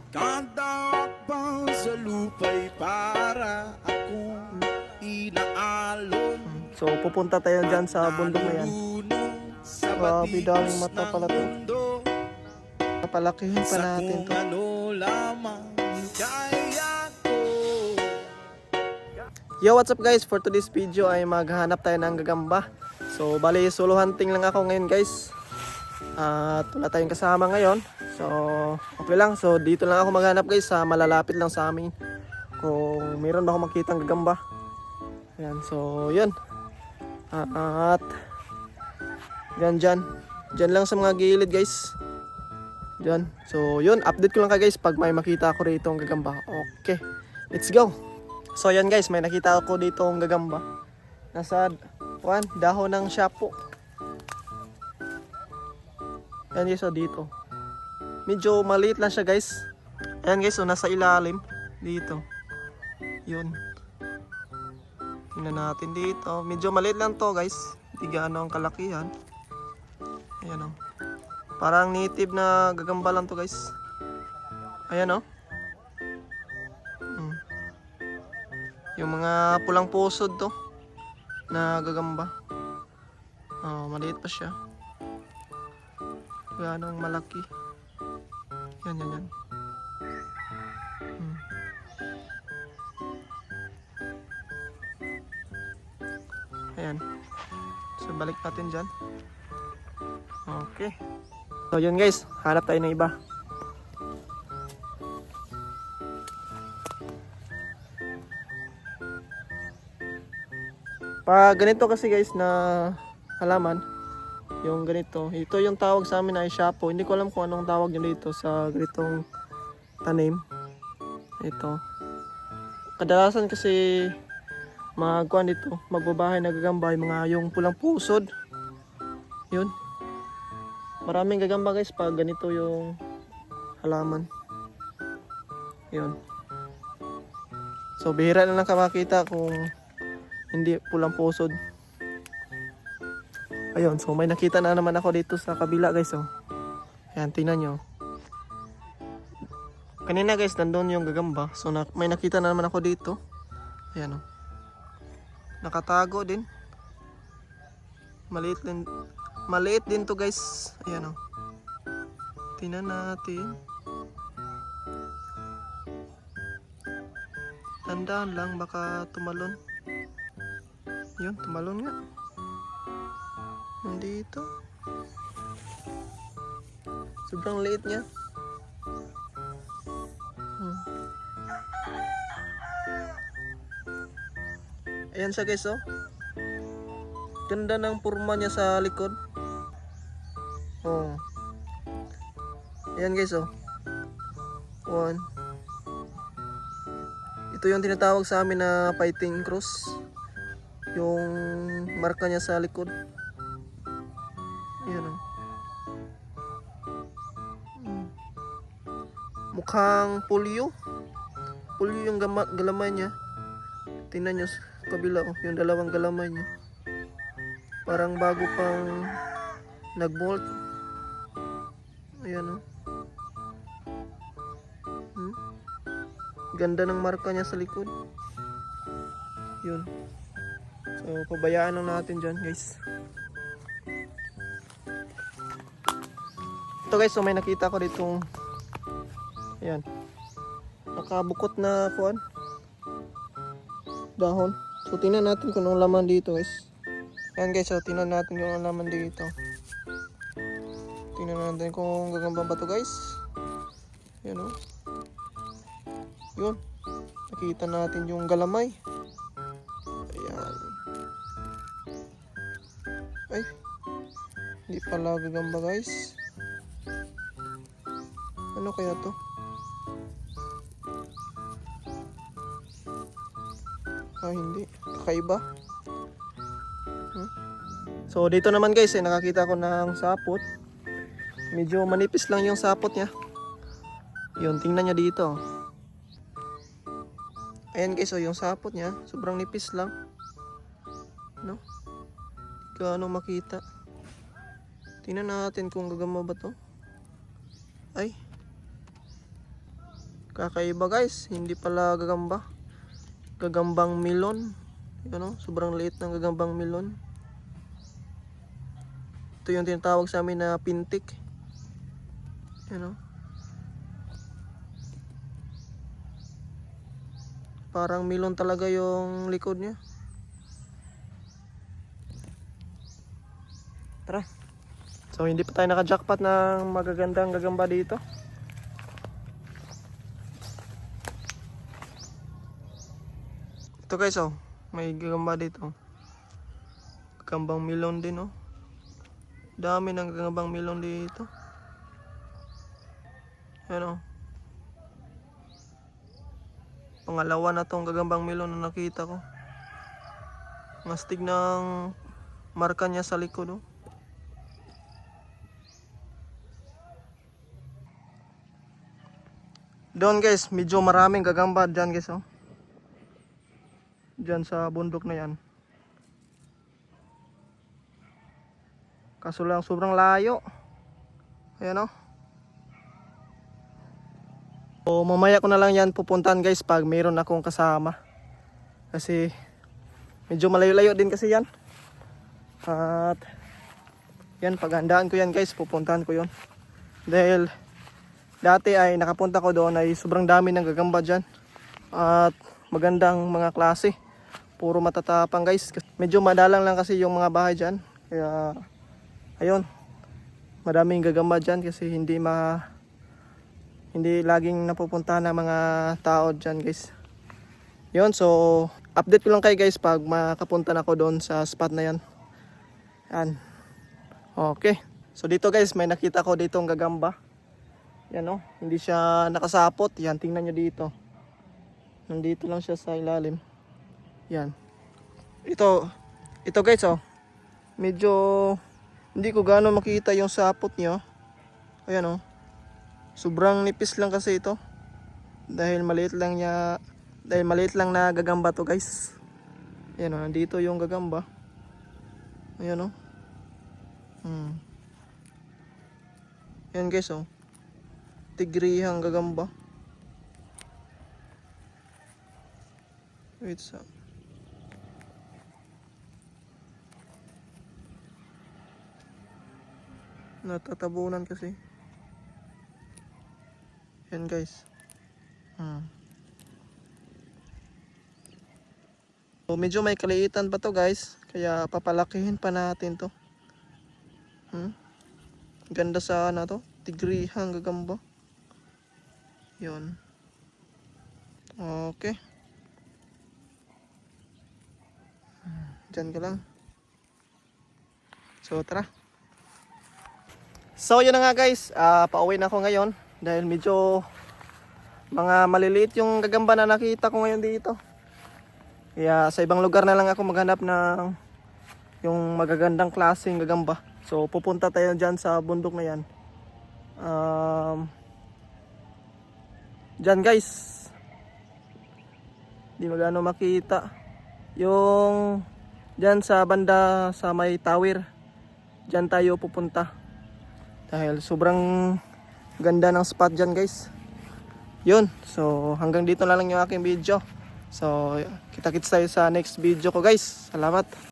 Kadakbang sa lupa'y para akong inaalon. So pupunta tayo dyan sa bundok na yan. Nalulunod sa Grabe, daming batikos mata ng pala to. mundo. Papalakihin pa Sa natin kung to. ano lamang kaya ko. Yo, what's up guys? For today's video ay maghanap tayo ng gagamba. So bali solo hunting lang ako ngayon guys. At wala tayong kasama ngayon. So okay lang. So dito lang ako maghanap guys, sa malalapit lang sa amin. Kung meron ba ako makitang gagamba. Ayan, so yun. At dyan lang sa mga gilid guys. Dyan. So yun, update ko lang kayo guys pag may makita ako rito ang gagamba. Okay, let's go. So yan guys, may nakita ako dito ang gagamba. Nasa dahon ng shapo. Yan guys, so dito. Medyo maliit lang siya guys. Ayan guys, so nasa ilalim. Dito. Yun. Tingnan natin dito. Medyo maliit lang to guys. Hindi gaano ang kalakihan. Ayan o. Parang native na gagamba lang to guys. Ayan o. Yung mga pulang pusod to na gagamba. Oh, maliit pa siya. Ganong malaki. Yan. Ayan. So balik natin dyan. Okay. So yun guys, hanap tayo ng iba. Pag ganito kasi guys na halaman, yung ganito, ito yung tawag sa amin ay shapo. Hindi ko alam kung anong tawag nyo dito sa ganitong tanim. Ito. Kadalasan kasi magkuhan dito, magbabahay nagagamba yung mga yung pulang pusod. Yun. Maraming gagamba guys pag ganito yung halaman. Yun. So bihira na lang ka makita kung hindi pulang pusod. Ayun, so may nakita na naman ako dito sa kabila guys. Oh. Ayan, tingnan nyo. Kanina guys, nandun yung gagamba. So may nakita na naman ako dito. Ayan oh. Nakatago din. Maliit din to guys. Ayan oh. Tingnan natin. Tandaan lang, baka tumalon. Yun, tumalon nga. Nandito. Sobrang liit niya. Ayan siya guys oh. Ganda ng purma niya sa likod. Oh. Ayan guys oh. One. Ito yung tinatawag sa amin na fighting cross. Yung marka niya sa likod. Ayan oh. Mukhang polio. Polio yung galamay niya. Tingnan nyo sa kabila oh, yung dalawang galamay niya. Parang bago pang nagbolt. Ayan oh. Ganda ng marka niya sa likod. Yun. So pabayaan lang natin dyan guys. Ito guys, so may nakita ko ditong ayan, nakabukot na kuan dahon. So tingnan natin kung anong laman dito guys. Ayan guys, so tingnan natin kung anong laman dito. Tingnan natin kung gagamba ba to guys. Ayan o. Yun, nakita natin yung galamay. Ayan. Ay, hindi pala gagamba guys. Ano kaya to? Hindi. Kakaiba. So dito naman guys, nakakita ko ng sapot. Medyo manipis lang yung sapot niya. Yun, tingnan nyo dito. Ayan guys, so yung sapot niya, sobrang nipis lang. No? Hindi gaano makita. Tingnan natin kung gagamba ba to. Ay, Kakaiba guys, hindi pala gagamba. Gagambang melon. Yun, sobrang liit ng gagambang melon. Ito yung tinatawag sa amin na pintik. Yun, parang melon talaga yung likod niya. Tara. So hindi pa tayo naka-jackpot ng magagandang gagamba dito. Ito guys, may gagamba dito. Gagambang melon din, dami ng gagambang melon dito. Ano? Pangalawa na tong gagambang melon na nakita ko. Mastig ng marka niya sa likod, Doon guys, medyo maraming gagamba dyan guys, Dyan sa bundok na yan. Kaso lang sobrang layo. Ayan, So mamaya ko na lang yan pupuntahan guys pag mayroon akong kasama. Kasi medyo malayo-layo din kasi yan. At yan, paghandaan ko yan guys, pupuntahan ko yon. Dahil dati ay nakapunta ko doon ay sobrang dami ng gagamba dyan. At magandang mga klase. Puro matatapang guys. Medyo madalang lang kasi yung mga bahay dyan. Kaya ayun, madaming gagamba dyan kasi hindi laging napupuntahan ng mga tao dyan guys. Yun, so update ko lang kayo guys pag makapunta na ako doon sa spot na yan. Yan. Okay. So dito guys, may nakita ko ditong gagamba. Yan, hindi siya nakasapot. Yan, tingnan nyo dito. Nandito lang siya sa ilalim. Yan. Ito guys, medyo hindi ko gaano makita yung sapot niya. Ayan, sobrang nipis lang kasi ito. Dahil maliit lang na gagamba to guys. Ayan, nandito yung gagamba. Ayan, Ayan guys, tigrihang gagamba. Wait sa. Natatabunan kasi. Yan guys. So medyo may kaliitan pa to guys, kaya papalakihin pa natin to. Ganda sana to, tigrihang gagamba. Yun. Okay. Diyan ka lang. So tara. So yun na nga guys, pauwi na ako ngayon dahil medyo mga maliliit yung gagamba na nakita ko ngayon dito. Kaya sa ibang lugar na lang ako maghanap ng yung magagandang klaseng gagamba. So pupunta tayo dyan sa bundok na yan. Dyan guys, di magano makita yung dyan sa banda sa may tower. Dyan tayo pupunta dahil sobrang ganda ng spot dyan guys. Yun, so hanggang dito na lang yung aking video. So kita-kits tayo sa next video ko guys. Salamat.